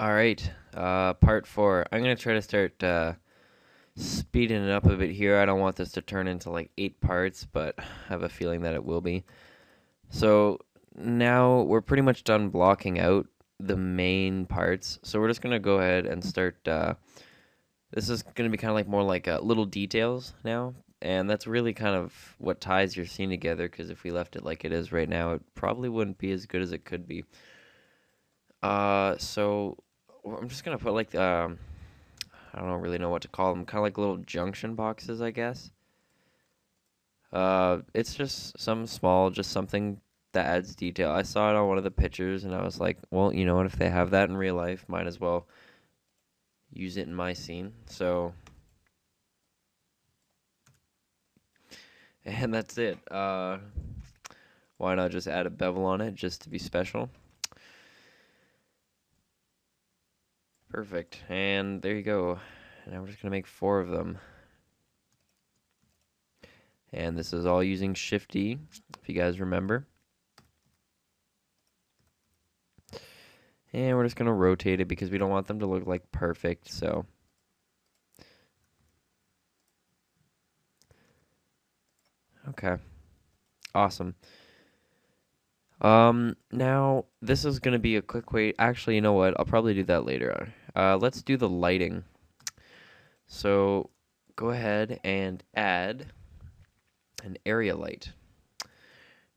All right, part four. I'm gonna try to start speeding it up a bit here. I don't want this to turn into like 8 parts, but I have a feeling that it will be. So now we're pretty much done blocking out the main parts. So we're just gonna go ahead and start. This is gonna be kind of like more like little details now, and that's really kind of what ties your scene together. Because if we left it like it is right now, it probably wouldn't be as good as it could be. So I'm just gonna put like I don't really know what to call them. Kind of like little junction boxes, I guess. It's just some small, just something that adds detail. I saw it on one of the pictures, and I was like, well, you know what? If they have that in real life, might as well use it in my scene. So, and that's it. Why not just add a bevel on it just to be special? Perfect. And there you go. And I'm just gonna make 4 of them. And this is all using Shift E, if you guys remember. And we're just going to rotate it because we don't want them to look like perfect. So, okay. Awesome. Now this is going to be a quick way. Actually, you know what? I'll probably do that later. Let's do the lighting. So, go ahead and add an area light.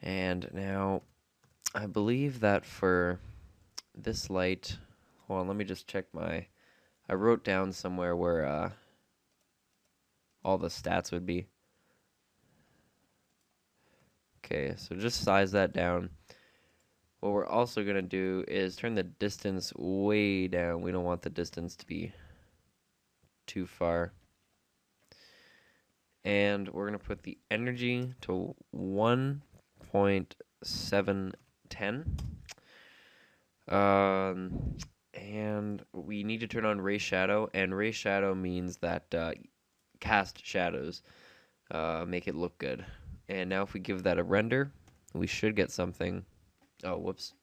And now I believe that for this light, hold on, let me just check I wrote down somewhere where all the stats would be. Okay, so just size that down. What we're also going to do is turn the distance way down. We don't want the distance to be too far. And we're going to put the energy to 1.710. And we need to turn on ray shadow. And ray shadow means that cast shadows make it look good. And now if we give that a render, we should get something. Oh, whoops.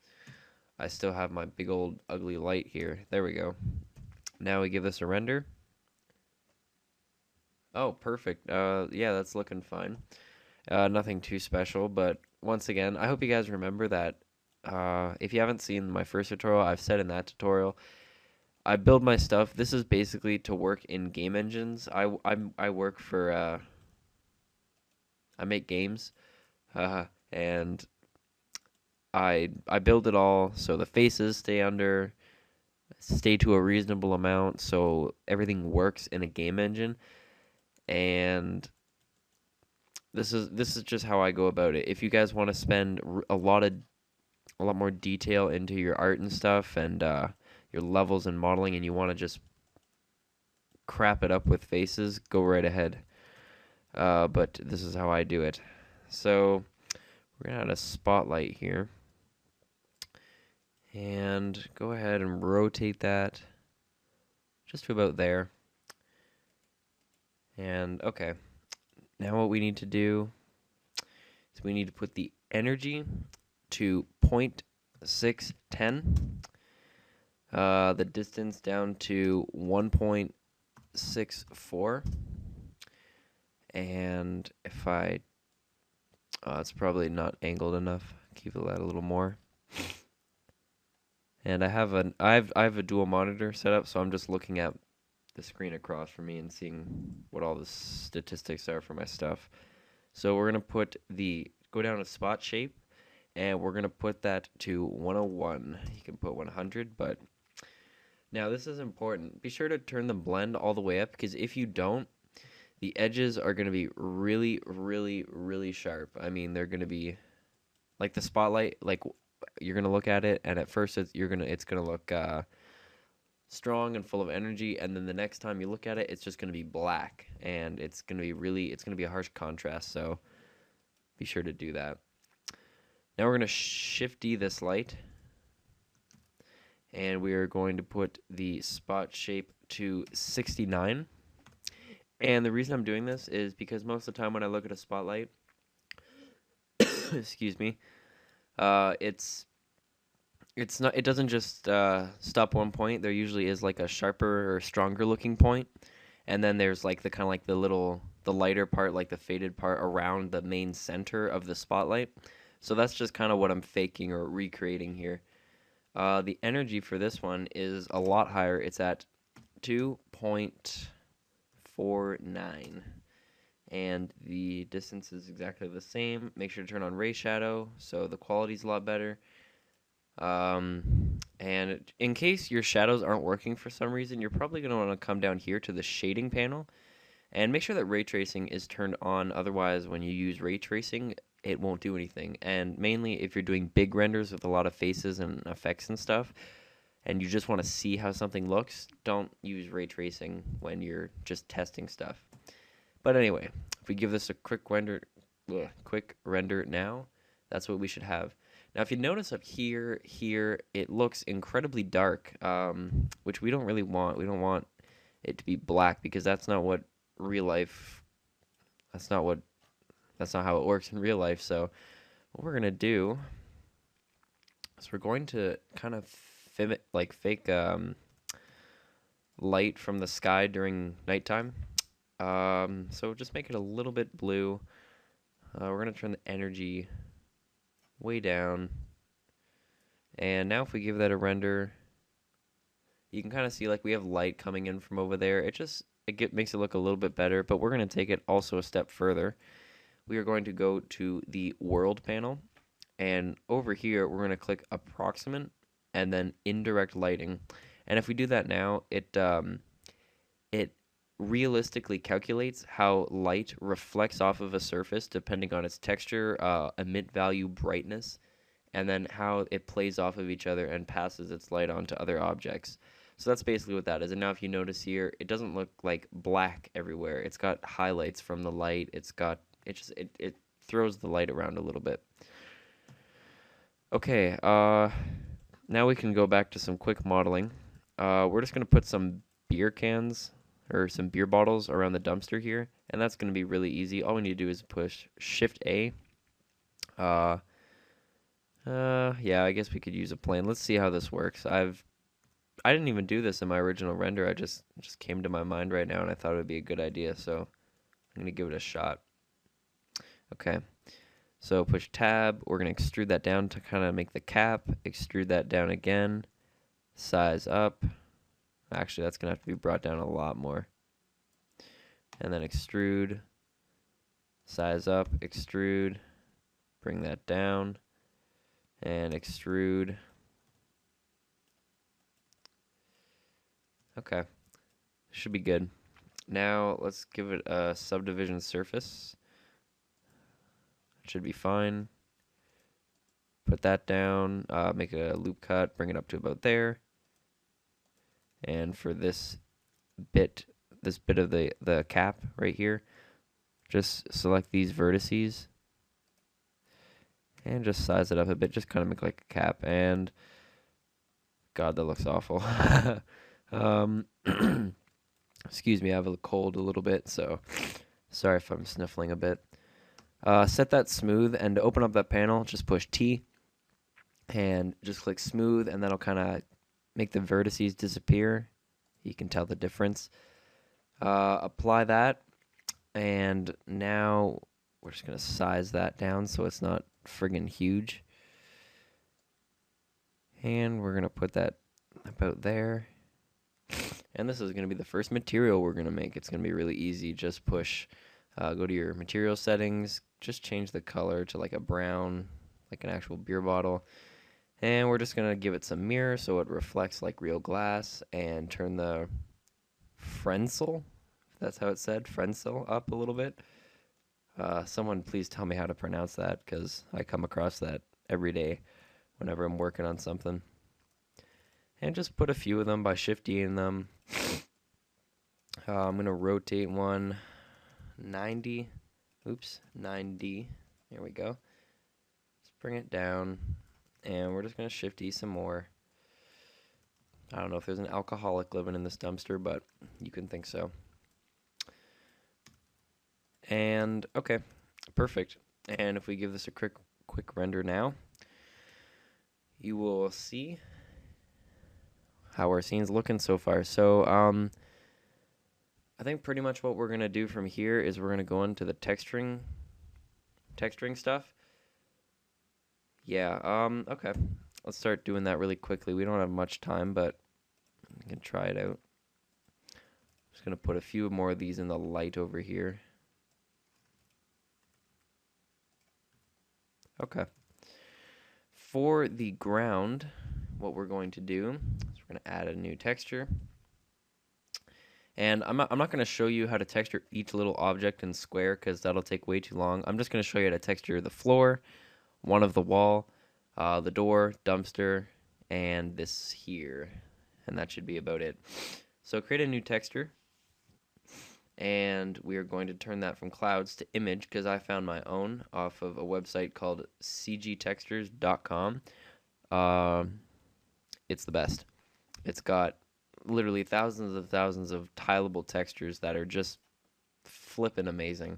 I still have my big old ugly light here. There we go. Now we give this a render. Oh, perfect. Yeah, that's looking fine. Nothing too special, but once again, I hope you guys remember that if you haven't seen my first tutorial, I've said in that tutorial, I build my stuff. This is basically to work in game engines. I work for I make games, and I build it all so the faces stay to a reasonable amount, so everything works in a game engine. And this is just how I go about it. If you guys want to spend a lot more detail into your art and stuff, and your levels and modeling, and you want to just crap it up with faces, go right ahead. But this is how I do it. So we're gonna add a spotlight here, and go ahead and rotate that just to about there. And okay, now what we need to do is we need to put the energy to 0.610. The distance down to 1.64. And if it's probably not angled enough. Keep that a little more. And I have a dual monitor set up, so I'm just looking at the screen across from me and seeing what all the statistics are for my stuff. So we're gonna go down to spot shape, and we're gonna put that to 101. You can put 100, but now this is important. Be sure to turn the blend all the way up, because if you don't, the edges are gonna be really, really, really sharp. I mean, they're gonna be like the spotlight. Like you're gonna look at it, and at first it's gonna look strong and full of energy, and then the next time you look at it, it's just gonna be black, and it's gonna be a harsh contrast. So be sure to do that. Now we're gonna shifty this light, and we are going to put the spot shape to 69. And the reason I'm doing this is because most of the time when I look at a spotlight, excuse me, it's it's not. It doesn't just stop one point. There usually is like a sharper or stronger looking point, and then there's like the kind of like the lighter part, like the faded part around the main center of the spotlight. So that's just kind of what I'm faking or recreating here. The energy for this one is a lot higher. It's at 2.49, and the distance is exactly the same. Make sure to turn on ray shadow, so the quality's a lot better. And in case your shadows aren't working for some reason, you're probably going to want to come down here to the shading panel and make sure that ray tracing is turned on. Otherwise, when you use ray tracing, it won't do anything. And mainly if you're doing big renders with a lot of faces and effects and stuff, and you just want to see how something looks, don't use ray tracing when you're just testing stuff. But anyway, if we give this a quick render now, that's what we should have. Now, if you notice up here, it looks incredibly dark, which we don't really want. We don't want it to be black because that's not what real life. That's not what. That's not how it works in real life. So, what we're gonna do is we're going to kind of fake light from the sky during nighttime. So just make it a little bit blue. We're gonna turn the energy way down. And now if we give that a render, you can kind of see like we have light coming in from over there. Makes it look a little bit better, but we're going to take it also a step further. We are going to go to the world panel, and over here we're going to click approximate and then indirect lighting. And if we do that now, it realistically calculates how light reflects off of a surface depending on its texture, emit value, brightness, and then how it plays off of each other and passes its light onto other objects. So that's basically what that is. And now if you notice here, it doesn't look like black everywhere. It's got highlights from the light. It throws the light around a little bit. Okay, now we can go back to some quick modeling. We're just going to put some beer cans or some beer bottles around the dumpster here, and that's going to be really easy. All we need to do is push Shift A. Yeah, I guess we could use a plane. Let's see how this works. I didn't even do this in my original render. I just came to my mind right now, and I thought it would be a good idea, so I'm going to give it a shot. Okay, so push Tab. We're going to extrude that down to kind of make the cap. Extrude that down again. Size up. Actually, that's going to have to be brought down a lot more. And then extrude. Size up. Extrude. Bring that down. And extrude. Okay. Should be good. Now let's give it a subdivision surface. Should be fine. Put that down. Make a loop cut. Bring it up to about there. And for this bit of the cap right here, just select these vertices. And just size it up a bit. Just kind of make like a cap. And God, that looks awful. Excuse me, I have a cold a little bit, so sorry if I'm sniffling a bit. Set that smooth, and to open up that panel, just push T. And just click smooth, and that'll kind of make the vertices disappear. You can tell the difference. Apply that. And now we're just going to size that down so it's not friggin' huge. And we're going to put that about there. And this is going to be the first material we're going to make. It's going to be really easy. Just push, go to your material settings. Just change the color to like a brown, like an actual beer bottle. And we're just going to give it some mirror so it reflects like real glass. And turn the Frenzel, if that's how it's said, Frenzel up a little bit. Someone please tell me how to pronounce that, because I come across that every day whenever I'm working on something. And just put a few of them by shifting them. I'm going to rotate one 90. Oops, 90. There we go. Let's bring it down. And we're just going to shift E some more. I don't know if there's an alcoholic living in this dumpster, but you can think so. And okay, perfect. And if we give this a quick render now, you will see how our scene's looking so far. So, I think pretty much what we're gonna do from here is we're gonna go into the texturing stuff. Yeah, okay. Let's start doing that really quickly. We don't have much time, but we can try it out. Just gonna put a few more of these in the light over here. Okay. For the ground, what we're going to do is we're gonna add a new texture. And I'm not going to show you how to texture each little object in Square because that'll take way too long. I'm just going to show you how to texture the floor, one of the wall, the door, dumpster, and this here. And that should be about it. So create a new texture. And we are going to turn that from clouds to image because I found my own off of a website called cgtextures.com. It's the best. It's got literally thousands of tileable textures that are just flippin' amazing.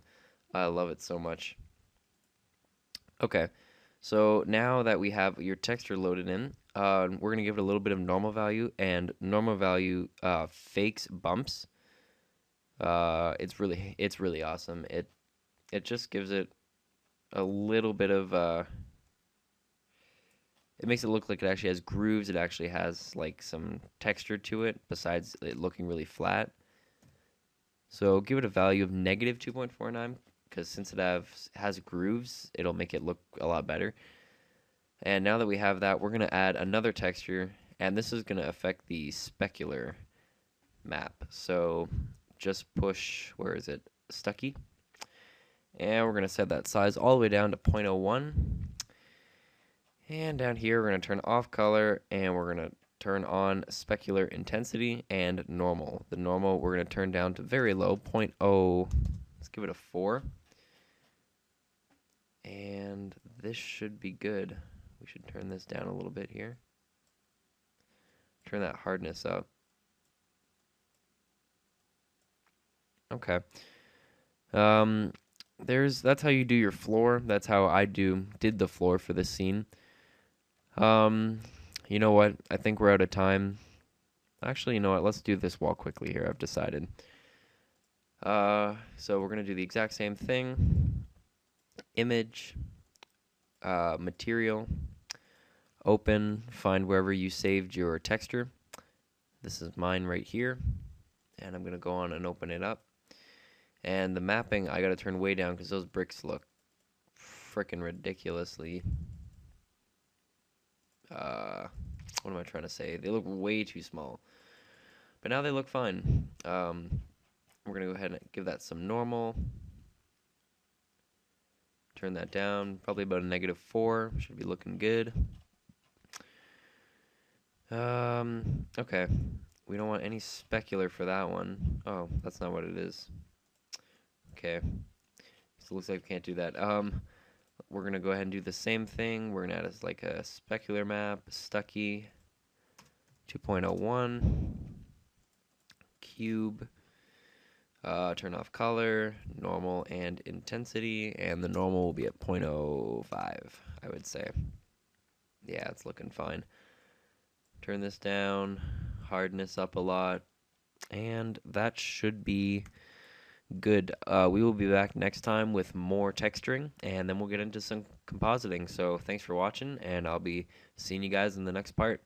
I love it so much. Okay, so now that we have your texture loaded in, we're gonna give it a little bit of normal value, and normal value fakes bumps. It's really awesome. It just gives it a little bit of it makes it look like it actually has grooves. It actually has like some texture to it besides it looking really flat. So give it a value of negative 2.49 because since it has grooves, it'll make it look a lot better. And now that we have that, we're going to add another texture, and this is going to affect the specular map. So just push, where is it? Stucky. And we're going to set that size all the way down to 0.01. And down here, we're going to turn off color, and we're going to turn on specular intensity and normal. The normal, we're going to turn down to very low, 0.0. Let's give it a 4. And this should be good. We should turn this down a little bit here. Turn that hardness up. Okay. That's how you do your floor. That's how I did the floor for this scene. You know what? I think we're out of time. Actually, you know what? Let's do this wall quickly here. I've decided. So we're going to do the exact same thing. Image, material, open, find wherever you saved your texture. This is mine right here. And I'm going to go on and open it up. And the mapping, I got to turn way down because those bricks look freaking ridiculously what am I trying to say? They look way too small. But now they look fine. We're going to go ahead and give that some normal. Turn that down. Probably about a -4. Should be looking good. Okay. We don't want any specular for that one. Oh, that's not what it is. Okay. So it looks like we can't do that. We're going to go ahead and do the same thing. We're going to add like a specular map, Stucky, 2.01, cube, turn off color, normal, and intensity, and the normal will be at 0.05, I would say. Yeah, it's looking fine. Turn this down, hardness up a lot, and that should be good. We will be back next time with more texturing, and then we'll get into some compositing. So thanks for watching, and I'll be seeing you guys in the next part.